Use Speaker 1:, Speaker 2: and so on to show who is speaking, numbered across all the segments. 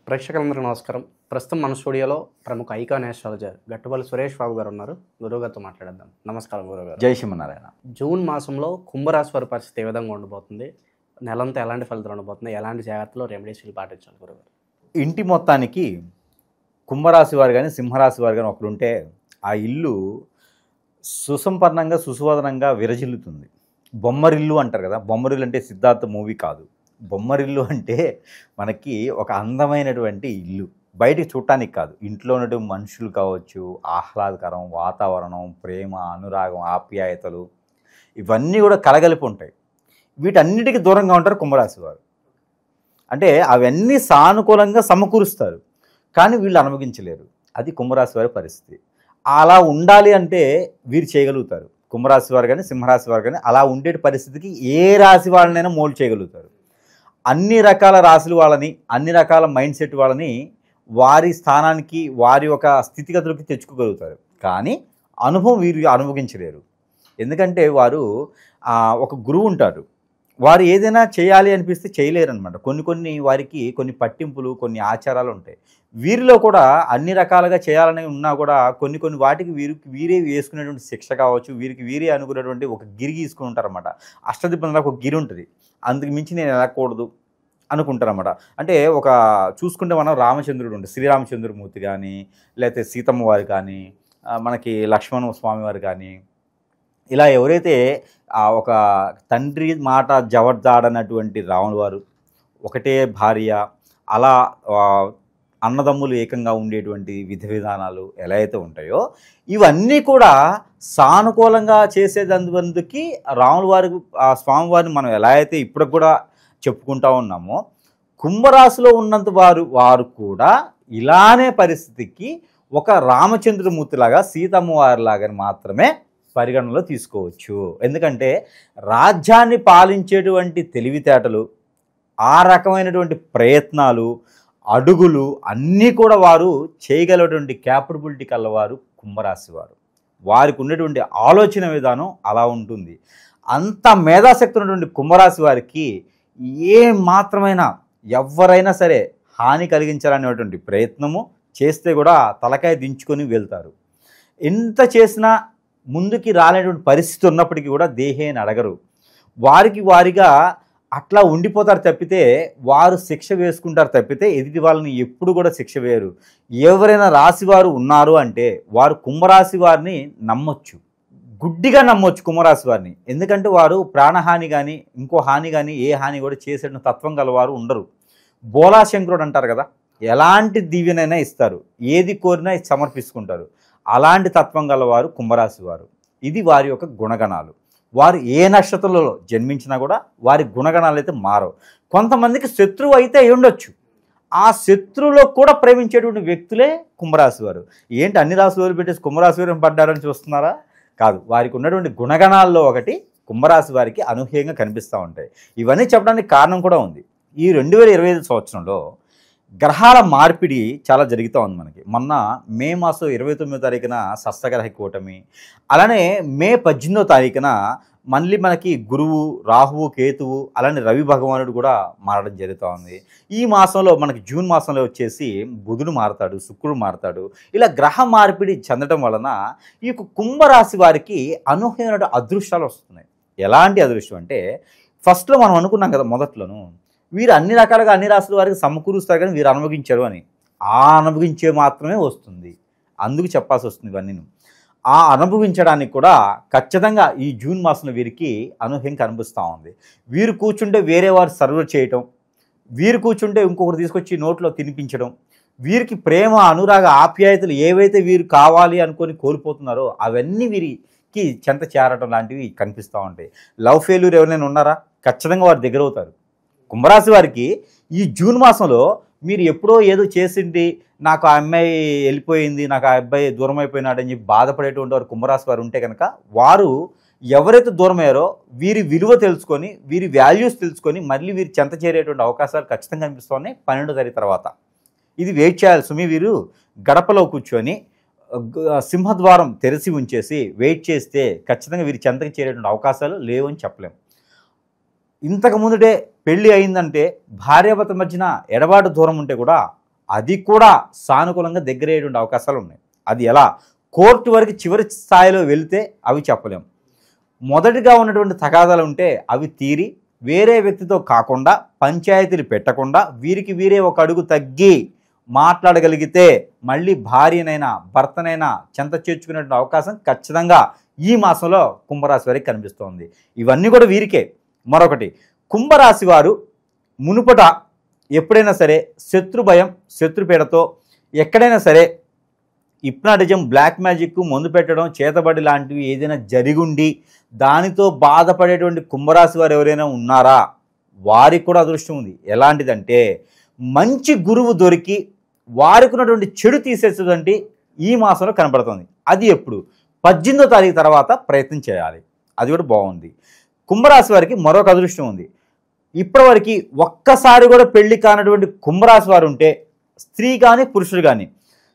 Speaker 1: ప్రేక్షకులందరికీ నమస్కారం. ప్రస్తుతం మన స్టూడియోలో ప్రముఖ ఐకాన్ ఆస్ట్రాలజర్ గట్టుపల్లి సురేష్ బాబు గారు ఉన్నారు. గురువుగారితో మాట్లాడేద్దాం. నమస్కారం గురువుగారు.
Speaker 2: జై శ్రీమన్నారాయణ.
Speaker 1: జూన్ మాసంలో కుంభరాశి వారి పరిస్థితి ఏ విధంగా ఉండబోతుంది? నెలంతా ఎలాంటి ఫలితాలు ఉండబోతుంది? ఎలాంటి జాగ్రత్తలు రెమెడీస్ పాటించాలి గురువుగారు?
Speaker 2: ఇంటి మొత్తానికి కుంభరాశి వారు కానీ సింహరాశి వారు కానీ ఒకరుంటే ఆ ఇల్లు సుసంపన్నంగా సుశోధనంగా విరజిల్లుతుంది. బొమ్మరిల్లు అంటారు కదా. బొమ్మరిల్లు అంటే సిద్ధార్థ మూవీ కాదు. బొమ్మరిల్లు అంటే మనకి ఒక అందమైనటువంటి ఇల్లు, బయటికి చూడటానికి కాదు, ఇంట్లో ఉన్నటువంటి మనుషులు కావచ్చు, ఆహ్లాదకరం వాతావరణం, ప్రేమ, అనురాగం, ఆప్యాయతలు ఇవన్నీ కూడా కలగలిపి ఉంటాయి. వీటన్నిటికీ దూరంగా ఉంటారు కుంభరాశి వారు. అంటే అవన్నీ సానుకూలంగా సమకూరుస్తారు, కానీ వీళ్ళు అనుభవించలేరు. అది కుంభరాశి వారి పరిస్థితి. అలా ఉండాలి అంటే వీరు చేయగలుగుతారు. కుంభరాశి వారు కానీ సింహరాశి వారు కానీ అలా ఉండే పరిస్థితికి ఏ రాశి వాళ్ళనైనా మోల్డ్ చేయగలుగుతారు. అన్ని రకాల రాశులు వాళ్ళని, అన్ని రకాల మైండ్ సెట్ వాళ్ళని వారి స్థానానికి, వారి యొక్క స్థితిగతులకి తెచ్చుకోగలుగుతారు. కానీ అనుభవం వీరు అనుభవించలేరు. ఎందుకంటే వారు ఒక గురువు ఉంటారు. వారు ఏదైనా చేయాలి అనిపిస్తే చేయలేరు అనమాట. కొన్ని వారికి కొన్ని పట్టింపులు, కొన్ని ఆచారాలు ఉంటాయి. వీరిలో కూడా అన్ని రకాలుగా చేయాలని ఉన్నా కూడా కొన్ని వాటికి వీరే వేసుకునేటువంటి శిక్ష కావచ్చు, వీరే అనుకునేటువంటి ఒక గిరి గీసుకుని ఉంటారన్నమాట. అష్టదిబ్బలకు ఒక గిరి ఉంటుంది, అందుకు మించి నేను వెళ్ళకూడదు అనుకుంటారన్నమాట. అంటే ఒక చూసుకుంటే మనం రామచంద్రుడు ఉంటుంది, శ్రీరామచంద్రమూర్తి కానీ, లేకపోతే సీతమ్మ వారు కానీ, మనకి లక్ష్మణ స్వామి వారు కానీ, ఇలా ఎవరైతే ఒక తండ్రి మాట జవడ్దాడనటువంటి రాములు వారు, ఒకటే భార్య, అలా అన్నదమ్ములు ఏకంగా ఉండేటువంటి విధానాలు ఎలా అయితే ఉంటాయో ఇవన్నీ కూడా సానుకూలంగా చేసేదందుకి రాముల వారి స్వామివారిని మనం ఎలా అయితే ఇప్పుడు కూడా చెప్పుకుంటూ ఉన్నామో, కుంభరాశిలో ఉన్నంత వారు కూడా ఇలానే పరిస్థితికి ఒక రామచంద్రమూర్తిలాగా, సీతమ్మ వారిలాగా మాత్రమే పరిగణనలో తీసుకోవచ్చు. ఎందుకంటే రాజ్యాన్ని పాలించేటువంటి తెలివితేటలు, ఆ రకమైనటువంటి ప్రయత్నాలు, అడుగులు అన్నీ కూడా వారు చేయగలటువంటి క్యాపబిలిటీ కలవారు కుంభరాశి వారు. వారికి ఉన్నటువంటి ఆలోచన విధానం అలా ఉంటుంది. అంత మేధాశక్తి ఉన్నటువంటి కుంభరాశి వారికి ఏ మాత్రమైనా ఎవరైనా సరే హాని కలిగించాలనేటువంటి ప్రయత్నము చేస్తే కూడా తలకాయ దించుకొని వెళ్తారు. ఎంత చేసినా ముందుకి రాలేటువంటి పరిస్థితి ఉన్నప్పటికీ కూడా దేహేని అడగరు. వారిగా అట్లా ఉండిపోతారు తప్పితే, వారు శిక్ష వేసుకుంటారు తప్పితే ఎదుటి వాళ్ళని ఎప్పుడు కూడా శిక్ష వేయరు. ఎవరైనా రాశివారు ఉన్నారు అంటే వారు కుంభరాశి వారిని నమ్మొచ్చు, గుడ్డిగా నమ్మొచ్చు కుంభరాశి వారిని. ఎందుకంటే వారు ప్రాణహాని కానీ ఇంకో హాని కానీ ఏ హాని కూడా చేసే తత్వం గలవారు ఉండరు. బోలాశంకరుడు అంటారు కదా, ఎలాంటి దీవెనైనా ఇస్తారు, ఏది కోరినా సమర్పించుకుంటారు. అలాంటి తత్వం గలవారు కుంభరాశి వారు. ఇది వారి యొక్క గుణగణాలు. వారు ఏ నక్షత్రంలో జన్మించినా కూడా వారి గుణగణాలు అయితే మారవు. కొంతమందికి శత్రువు అయితే అయి ఉండొచ్చు, ఆ శత్రువులో కూడా ప్రేమించేటువంటి వ్యక్తులే కుంభరాశి వారు. ఏంటి అన్ని రాశులు వదిలిపెట్టేసి కుంభరాశి వారు పడ్డారని చూస్తున్నారా? కాదు, వారికి ఉన్నటువంటి గుణగణాల్లో ఒకటి కుంభరాశి వారికి అనూహ్యంగా కనిపిస్తూ ఉంటాయి. ఇవన్నీ చెప్పడానికి కారణం కూడా ఉంది. ఈ 2025 సంవత్సరంలో గ్రహాల మార్పిడి చాలా జరుగుతూ ఉంది మనకి. మొన్న మే మాసం 29వ తారీఖున షష్టగ్రహ కూటమి, అలానే మే 18వ తారీఖున మళ్ళీ మనకి గురువు, రాహువు, కేతువు, అలానే రవి భగవానుడు కూడా మారడం జరుగుతూ ఉంది. ఈ మాసంలో మనకి జూన్ మాసంలో వచ్చేసి బుధుడు మారతాడు, శుక్రుడు మారతాడు. ఇలా గ్రహ మార్పిడి చెందడం వలన ఈ కుంభరాశి వారికి అనూహ్యమైన అదృష్టాలు వస్తున్నాయి. ఎలాంటి అదృష్టం అంటే, ఫస్ట్లో మనం అనుకున్నాం కదా, మొదట్లోనూ వీరు అన్ని రకాలుగా అన్ని రాశుల వారికి సమకూరుస్తారు, కానీ వీరు అనుభవించరు అని. ఆ అనుభవించే మాత్రమే వస్తుంది, అందుకు చెప్పాల్సి వస్తుంది ఇవన్నీ. ఆ అనుభవించడానికి కూడా ఖచ్చితంగా ఈ జూన్ మాసంలో వీరికి అనూహ్యంగా కనిపిస్తూ ఉంది. వీరు కూర్చుంటే వేరే వారు సర్వ్ చేయటం, వీరు కూర్చుంటే ఇంకొకరు తీసుకొచ్చి నోట్లో తినిపించడం, వీరికి ప్రేమ, అనురాగ, ఆప్యాయతలు ఏవైతే వీరు కావాలి అనుకొని కోల్పోతున్నారో అవన్నీ వీరికి చెంత చేరటం లాంటివి కనిపిస్తూ ఉంటాయి. లవ్ ఫెయిల్యూర్ ఎవరైనా ఉన్నారా? ఖచ్చితంగా వారు దగ్గర అవుతారు. కుంభరాశి వారికి ఈ జూన్ మాసంలో మీరు ఎప్పుడో ఏదో చేసింది, నాకు ఆ అమ్మాయి వెళ్ళిపోయింది, నాకు ఆ అబ్బాయి దూరం అయిపోయినాడు అని చెప్పి బాధపడేటువంటి వారు కుంభరాశి వారు ఉంటే కనుక, వారు ఎవరైతే దూరం అయ్యారో వీరి విలువ తెలుసుకొని, వీరి వాల్యూస్ తెలుసుకొని మళ్ళీ వీరి చెంత చేరేటువంటి అవకాశాలు ఖచ్చితంగా కనిపిస్తున్నాయి 12వ తారీఖు తర్వాత. ఇది వెయిట్ చేయాలి సుమి. వీరు గడపలో కూర్చొని సింహద్వారం తెరిచి ఉంచేసి వెయిట్ చేస్తే ఖచ్చితంగా వీరి చెంతకి చేరేటువంటి అవకాశాలు లేవని చెప్పలేము. ఇంతకు ముందుటే పెళ్ళి అయిందంటే భార్యాభర్తల మధ్యన ఎడబాటు దూరం ఉంటే కూడా అది కూడా సానుకూలంగా దగ్గరయ్యేటువంటి అవకాశాలు ఉన్నాయి. అది ఎలా కోర్టు వరకు చివరి స్థాయిలో వెళితే అవి చెప్పలేం. మొదటిగా ఉన్నటువంటి తగాదాలు ఉంటే అవి తీరి వేరే వ్యక్తితో కాకుండా పంచాయతీలు పెట్టకుండా వీరికి వీరే ఒక అడుగు తగ్గి మాట్లాడగలిగితే మళ్ళీ భార్యనైనా భర్తనైనా చెంత చేర్చుకునే అవకాశం ఖచ్చితంగా ఈ మాసంలో కుంభరాశి వారికి కనిపిస్తోంది. ఇవన్నీ కూడా వీరికే. మరొకటి, కుంభరాశి వారు మునుపట ఎప్పుడైనా సరే శత్రు భయం శత్రుపీడతో ఎక్కడైనా సరే హిప్నాటిజం, బ్లాక్ మ్యాజిక్, మందు పెట్టడం, చేతబడి లాంటివి ఏదైనా జరిగుండి దానితో బాధపడేటువంటి కుంభరాశి వారు ఎవరైనా ఉన్నారా? వారికి కూడా అదృష్టం ఉంది. ఎలాంటిదంటే మంచి గురువు దొరికి వారికి ఉన్నటువంటి చెడు తీసేసేటువంటి ఈ మాసంలో కనపడుతుంది. అది ఎప్పుడు? 18వ తారీఖు తర్వాత ప్రయత్నం చేయాలి. అది కూడా బాగుంది. కుంభరాశి వారికి మరొక అదృష్టం ఉంది. ఇప్పటివరకు ఒక్కసారి కూడా పెళ్లి కానటువంటి కుంభరాశి వారు ఉంటే స్త్రీ కానీ పురుషుడు కానీ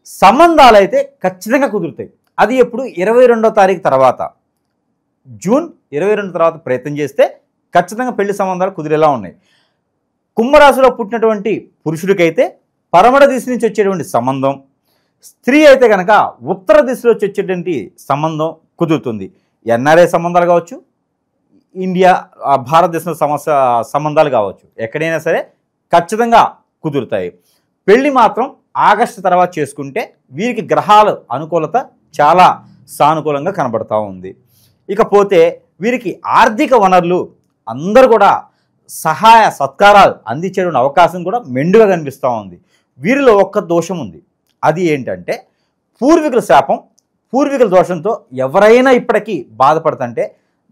Speaker 2: సంబంధాలు అయితే ఖచ్చితంగా కుదురుతాయి. అది ఎప్పుడు? 22వ తారీఖు తర్వాత, జూన్ 22 తర్వాత ప్రయత్నం చేస్తే ఖచ్చితంగా పెళ్లి సంబంధాలు కుదిరేలా ఉన్నాయి. కుంభరాశిలో పుట్టినటువంటి పురుషుడికైతే పరమడ దిశ నుంచి వచ్చేటువంటి సంబంధం, స్త్రీ అయితే కనుక ఉత్తర దిశలో వచ్చేటువంటి సంబంధం కుదురుతుంది. ఎన్ఆర్ఐ సంబంధాలు కావచ్చు, ఇండియా భారతదేశం సంబంధాలు కావచ్చు, ఎక్కడైనా సరే ఖచ్చితంగా కుదురుతాయి. పెళ్లి మాత్రం ఆగస్టు తర్వాత చేసుకుంటే వీరికి గ్రహాల అనుకూలత చాలా సానుకూలంగా కనబడతా ఉంది. ఇకపోతే వీరికి ఆర్థిక వనరులు అందరూ కూడా సహాయ సత్కారాలు అందించేటువంటి అవకాశం కూడా మెండుగా కనిపిస్తూ ఉంది. వీరిలో ఒక్క దోషం ఉంది. అది ఏంటంటే పూర్వీకుల శాపం, పూర్వీకుల దోషంతో ఎవరైనా ఇప్పటికీ బాధపడుతుంటే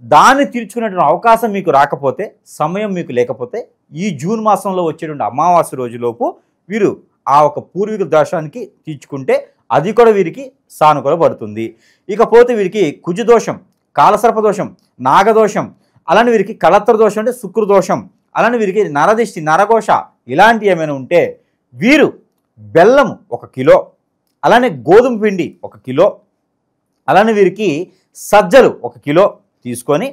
Speaker 2: దాన్ని తీర్చుకునేటువంటి అవకాశం మీకు రాకపోతే, సమయం మీకు లేకపోతే ఈ జూన్ మాసంలో వచ్చేటువంటి అమావాస్య రోజులోపు వీరు ఆ ఒక పూర్వీకుల దోషానికి తీర్చుకుంటే అది కూడా వీరికి సానుకూల పడుతుంది. ఇకపోతే వీరికి కుజదోషం, కాలసర్పదోషం, నాగదోషం, అలానే వీరికి కళత్ర దోషం అంటే శుక్రదోషం, అలానే వీరికి నరదిష్టి, నరఘోష ఇలాంటివి ఏమైనా ఉంటే వీరు బెల్లం 1 కిలో, అలానే గోధుమ పిండి 1 కిలో, అలానే వీరికి సజ్జలు 1 కిలో తీసుకొని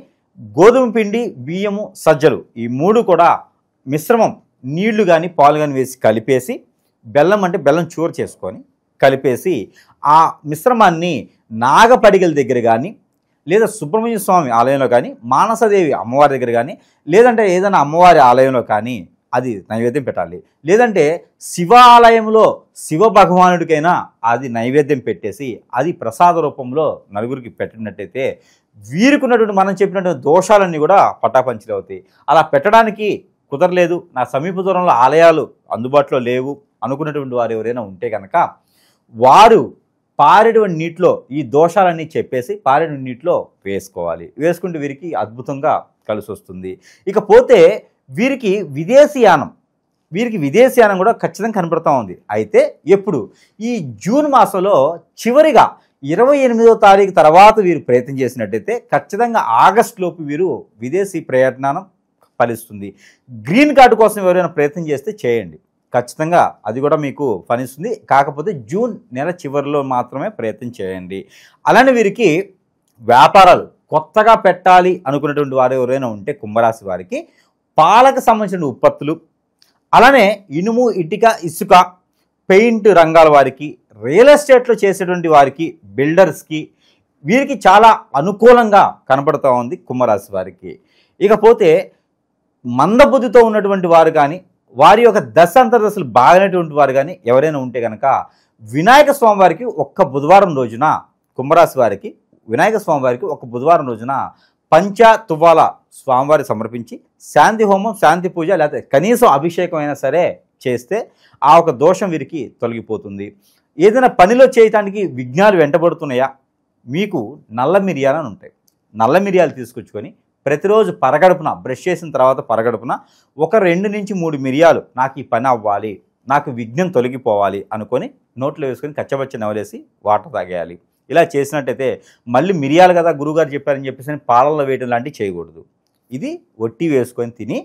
Speaker 2: గోధుమ పిండి, బియ్యము, సజ్జలు ఈ 3 కూడా మిశ్రమం నీళ్లు కానీ పాలు కానీ వేసి కలిపేసి, బెల్లం అంటే బెల్లం చూర చేసుకొని కలిపేసి ఆ మిశ్రమాన్ని నాగపడిగల దగ్గర కానీ లేదా సుబ్రహ్మణ్య స్వామి ఆలయంలో కానీ, మానసదేవి అమ్మవారి దగ్గర కానీ, లేదంటే ఏదైనా అమ్మవారి ఆలయంలో కానీ అది నైవేద్యం పెట్టాలి. లేదంటే శివాలయంలో శివ భగవానుడికైనా అది నైవేద్యం పెట్టేసి అది ప్రసాద రూపంలో నలుగురికి పెట్టినట్టయితే వీరికి ఉన్నటువంటి మనం చెప్పినటువంటి దోషాలన్నీ కూడా పటాపంచలు అవుతాయి. అలా పెట్టడానికి కుదరలేదు, నా సమీప దూరంలో ఆలయాలు అందుబాటులో లేవు అనుకున్నటువంటి వారు ఎవరైనా ఉంటే కనుక వారు పారేటువంటి నీటిలో ఈ దోషాలన్నీ చెప్పేసి పారేటువంటి నీటిలో వేసుకోవాలి. వేసుకుంటే వీరికి అద్భుతంగా కలిసి వస్తుంది. ఇకపోతే వీరికి విదేశీయానం కూడా ఖచ్చితంగా కనపడుతూ ఉంది. అయితే ఎప్పుడు? ఈ జూన్ మాసంలో చివరిగా 28వ తారీఖు తర్వాత వీరు ప్రయత్నం చేసినట్టయితే ఖచ్చితంగా ఆగస్టు లోపు వీరు విదేశీ ప్రయత్నం ఫలిస్తుంది. గ్రీన్ కార్డు కోసం ఎవరైనా ప్రయత్నం చేస్తే చేయండి, ఖచ్చితంగా అది కూడా మీకు ఫలిస్తుంది. కాకపోతే జూన్ నెల చివరిలో మాత్రమే ప్రయత్నం చేయండి. అలానే వీరికి వ్యాపారాలు కొత్తగా పెట్టాలి అనుకున్నటువంటి వారు ఎవరైనా ఉంటే కుంభరాశి వారికి పాలకు సంబంధించిన ఉత్పత్తులు, అలానే ఇనుము, ఇటుక, ఇసుక, పెయింట్ రంగాల వారికి, రియల్ ఎస్టేట్లో చేసేటువంటి వారికి, బిల్డర్స్కి వీరికి చాలా అనుకూలంగా కనపడుతూ ఉంది కుంభరాశి వారికి. ఇకపోతే మందబుద్ధితో ఉన్నటువంటి వారు కానీ, వారి యొక్క దశ అంతర్దశలు బాగానేటువంటి వారు కానీ ఎవరైనా ఉంటే కనుక వినాయక స్వామి వారికి ఒక్క బుధవారం రోజున కుంభరాశి వారికి వినాయక స్వామి వారికి ఒక బుధవారం రోజున పంచ తువ్వాల స్వామివారి సమర్పించి శాంతి హోమం, శాంతి పూజ లేకపోతే కనీసం అభిషేకం అయినా సరే చేస్తే ఆ ఒక దోషం వీరికి తొలగిపోతుంది. ఏదైనా పనిలో చేయటానికి విఘ్నాలు వెంటబడుతున్నాయా? మీకు నల్ల మిరియాలు అని ఉంటాయి. నల్ల మిరియాలు తీసుకొచ్చుకొని ప్రతిరోజు పరగడుపున బ్రష్ చేసిన తర్వాత పరగడుపున ఒక 2 నుంచి 3 మిరియాలు నాకు ఈ పని అవ్వాలి, నాకు విఘ్నం తొలగిపోవాలి అనుకొని నోట్లో వేసుకొని కచ్చబచ్చ నవలేసి వాటర్ తాగేయాలి. ఇలా చేసినట్టయితే మళ్ళీ మిరియాలు కదా గురువుగారు చెప్పారని చెప్పేసి పాలల్లో వేయడం లాంటివి చేయకూడదు. ఇది ఒట్టి వేసుకొని తిని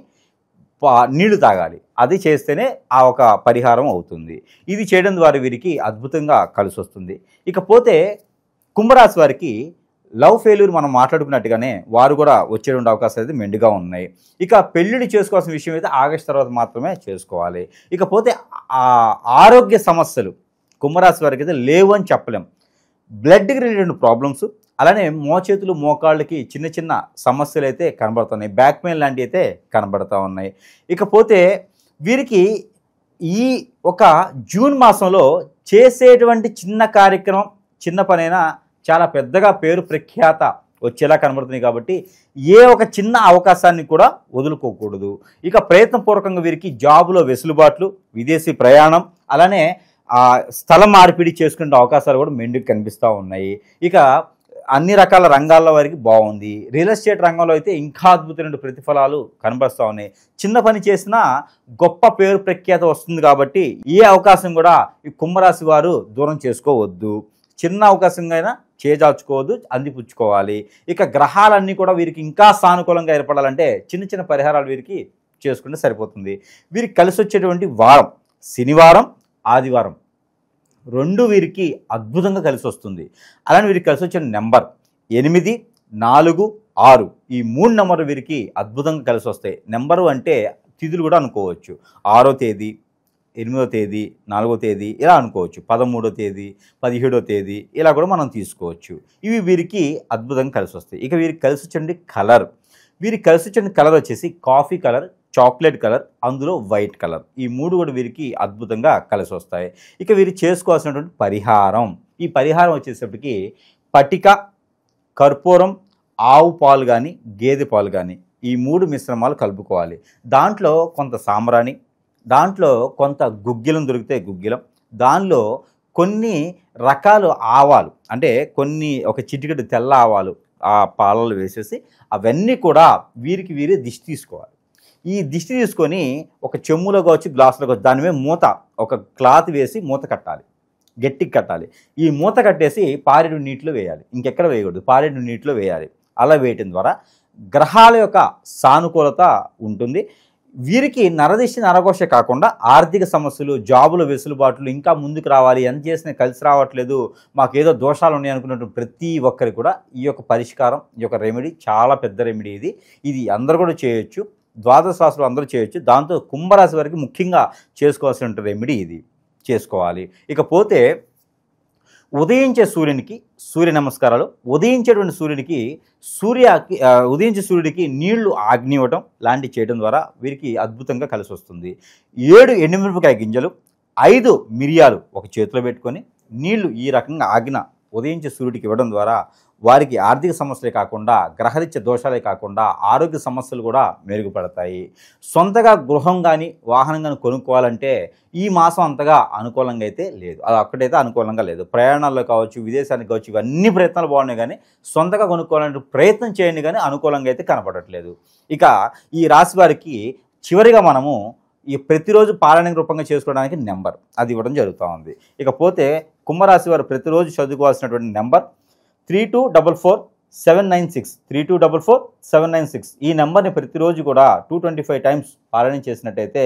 Speaker 2: నీళ్లు తాగాలి. అది చేస్తేనే ఆ ఒక పరిహారం అవుతుంది. ఇది చేయడం ద్వారా వీరికి అద్భుతంగా కలిసి వస్తుంది. ఇకపోతే కుంభరాశి వారికి లవ్ ఫెయిల్యూర్ మనం మాట్లాడుకున్నట్టుగానే వారు కూడా వచ్చేటువంటి అవకాశాలు అయితే మెండుగా ఉన్నాయి. ఇక పెళ్ళిళ్ళు చేసుకోవాల్సిన విషయం అయితే ఆగస్టు తర్వాత మాత్రమే చేసుకోవాలి. ఇకపోతే ఆరోగ్య సమస్యలు కుంభరాశి వారికి అయితే లేవు అని చెప్పలేం. బ్లడ్కి రిలేటెడ్ ప్రాబ్లమ్స్, అలానే మోచేతులు మోకాళ్ళకి చిన్న చిన్న సమస్యలు అయితే కనబడుతున్నాయి. బ్యాక్ పెయిన్ లాంటివి అయితే కనబడుతూ ఉన్నాయి. ఇకపోతే వీరికి ఈ ఒక జూన్ మాసంలో చేసేటువంటి చిన్న కార్యక్రమం, చిన్న పనైనా చాలా పెద్దగా పేరు ప్రఖ్యాత వచ్చేలా కనబడుతుంది. కాబట్టి ఏ ఒక చిన్న అవకాశాన్ని కూడా వదులుకోకూడదు. ఇక ప్రయత్నపూర్వకంగా వీరికి జాబులో వెసులుబాట్లు, విదేశీ ప్రయాణం, అలానే స్థలం మార్పిడి చేసుకునే అవకాశాలు కూడా మెండుకు కనిపిస్తూ ఉన్నాయి. ఇక అన్ని రకాల రంగాల్లో వారికి బాగుంది. రియల్ ఎస్టేట్ రంగంలో అయితే ఇంకా అద్భుతమైన ప్రతిఫలాలు కనబరుస్తూ ఉన్నాయి. చిన్న పని చేసినా గొప్ప పేరు ప్రఖ్యాత వస్తుంది. కాబట్టి ఏ అవకాశం కూడా ఈ కుంభరాశి వారు దూరం చేసుకోవద్దు. చిన్న అవకాశంగా అయినా చేజార్చుకోవద్దు, అందిపుచ్చుకోవాలి. ఇక గ్రహాలన్నీ కూడా వీరికి ఇంకా సానుకూలంగా ఏర్పడాలంటే చిన్న చిన్న పరిహారాలు వీరికి చేసుకుంటే సరిపోతుంది. వీరికి కలిసి వచ్చేటువంటి వారం శనివారం, ఆదివారం రెండు వీరికి అద్భుతంగా కలిసి వస్తుంది. అలానే వీరికి కలిసి వచ్చిన నెంబర్ 8, 4, 6 ఈ 3 నెంబర్లు వీరికి అద్భుతంగా కలిసి వస్తాయి. నెంబరు అంటే తిథులు కూడా అనుకోవచ్చు. 6వ తేదీ, 8వ తేదీ, 4వ తేదీ ఇలా అనుకోవచ్చు. 13వ తేదీ, 17వ తేదీ ఇలా కూడా మనం తీసుకోవచ్చు. ఇవి వీరికి అద్భుతంగా కలిసి వస్తాయి. ఇక వీరికి కలిసి వచ్చండి కలర్. వీరికి కలిసి వచ్చిన కలర్ వచ్చేసి కాఫీ కలర్, చాక్లెట్ కలర్, అందులో వైట్ కలర్. ఈ 3 కూడా వీరికి అద్భుతంగా కలిసి వస్తాయి. ఇక వీరు చేసుకోవాల్సినటువంటి పరిహారం, ఈ పరిహారం వచ్చేసప్పటికి పటిక, కర్పూరం, ఆవు పాలు కానీ గేదె పాలు కానీ ఈ 3 మిశ్రమాలు కలుపుకోవాలి. దాంట్లో కొంత సాంబ్రాణి, దాంట్లో కొంత గుగ్గిలం దొరికితే గుగ్గిలం, దానిలో కొన్ని రకాల ఆవాలు అంటే ఒక చిటికెడు తెల్ల ఆవాలు ఆ పాలలో వేసేసి అవన్నీ కూడా వీరే దిష్టి తీసుకోవాలి. ఈ దిష్టి తీసుకొని ఒక చెమ్ములో కావచ్చు, గ్లాసులో కావచ్చు, దాని మీద మూత ఒక క్లాత్ వేసి మూత కట్టాలి, గట్టికి కట్టాలి. ఈ మూత కట్టేసి పారేడు నీటిలో వేయాలి. ఇంకెక్కడ వేయకూడదు, పారేడు నీటిలో వేయాలి. అలా వేయటం ద్వారా గ్రహాల యొక్క సానుకూలత ఉంటుంది. వీరికి నరదిష్టి నరఘోష కాకుండా ఆర్థిక సమస్యలు, జాబుల వెసులుబాట్లు, ఇంకా ముందుకు రావాలి, ఎంత చేసినా కలిసి రావట్లేదు, మాకు ఏదో దోషాలు ఉన్నాయి అనుకున్నటువంటి ప్రతి ఒక్కరికి కూడా ఈ యొక్క పరిష్కారం, ఈ యొక్క రెమెడీ చాలా పెద్ద రెమెడీ. ఇది అందరూ కూడా చేయొచ్చు. ద్వాదశ రాశులు అందరూ చేయొచ్చు. దాంతో కుంభరాశి వారికి ముఖ్యంగా చేసుకోవాల్సిన రెమెడీ ఇది చేసుకోవాలి. ఇకపోతే ఉదయించే సూర్యునికి సూర్య నమస్కారాలు, ఉదయించేటువంటి సూర్యుడికి నీళ్లు ఆగ్ని ఇవ్వటం లాంటివి చేయడం ద్వారా వీరికి అద్భుతంగా కలిసి వస్తుంది. 7 ఎండుమిరపకాయ గింజలు, 5 మిరియాలు ఒక చేతిలో పెట్టుకొని నీళ్లు ఈ రకంగా ఆగిన ఉదయించే సూర్యుడికి ఇవ్వడం ద్వారా వారికి ఆర్థిక సమస్యలే కాకుండా, గ్రహరీత్య దోషాలే కాకుండా ఆరోగ్య సమస్యలు కూడా మెరుగుపడతాయి. సొంతగా గృహం కానీ వాహనం కానీ కొనుక్కోవాలంటే ఈ మాసం అంతగా అనుకూలంగా అయితే లేదు. అది ఒక్కటైతే అనుకూలంగా లేదు. ప్రయాణాల్లో కావచ్చు, విదేశానికి కావచ్చు, ఇవన్నీ ప్రయత్నాలు బాగున్నాయి కానీ సొంతగా కొనుక్కోవాలంటే ప్రయత్నం చేయండి కానీ అనుకూలంగా అయితే కనపడట్లేదు. ఇక ఈ రాశి వారికి చివరిగా మనము ఈ ప్రతిరోజు పారాయణ రూపంగా చేసుకోవడానికి నెంబర్ అది ఇవ్వడం జరుగుతూ ఉంది. ఇకపోతే కుంభరాశి వారు ప్రతిరోజు చదువుకోవాల్సినటువంటి నెంబర్ 3244-796 3244-796. ఈ నెంబర్ని ప్రతిరోజు కూడా 225 టైమ్స్ పారాయణ చేసినట్టయితే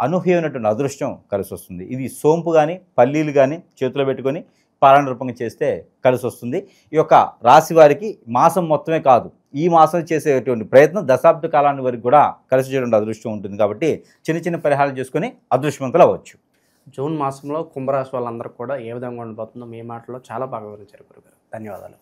Speaker 2: అనూహ్యమైనటువంటి అదృష్టం కలిసి వస్తుంది. ఇది సోంపు కానీ పల్లీలు కానీ చేతిలో పెట్టుకొని పారాయణ రూపంగా చేస్తే కలిసి వస్తుంది. ఈ యొక్క రాశి వారికి మాసం మొత్తమే కాదు, ఈ మాసం చేసేటువంటి ప్రయత్నం దశాబ్ద కాలాన్ని వరకు కూడా కలిసి వచ్చేటువంటి అదృష్టం ఉంటుంది. కాబట్టి చిన్న చిన్న పరిహారాలు చేసుకొని అదృష్టవంతులు అవ్వచ్చు.
Speaker 1: జూన్ మాసంలో కుంభరాశి వాళ్ళందరూ కూడా ఏ విధంగా ఉండబోతుందో మీ మాటలో చాలా బాగా వివరించారు గురుగారు. ధన్యవాదాలు.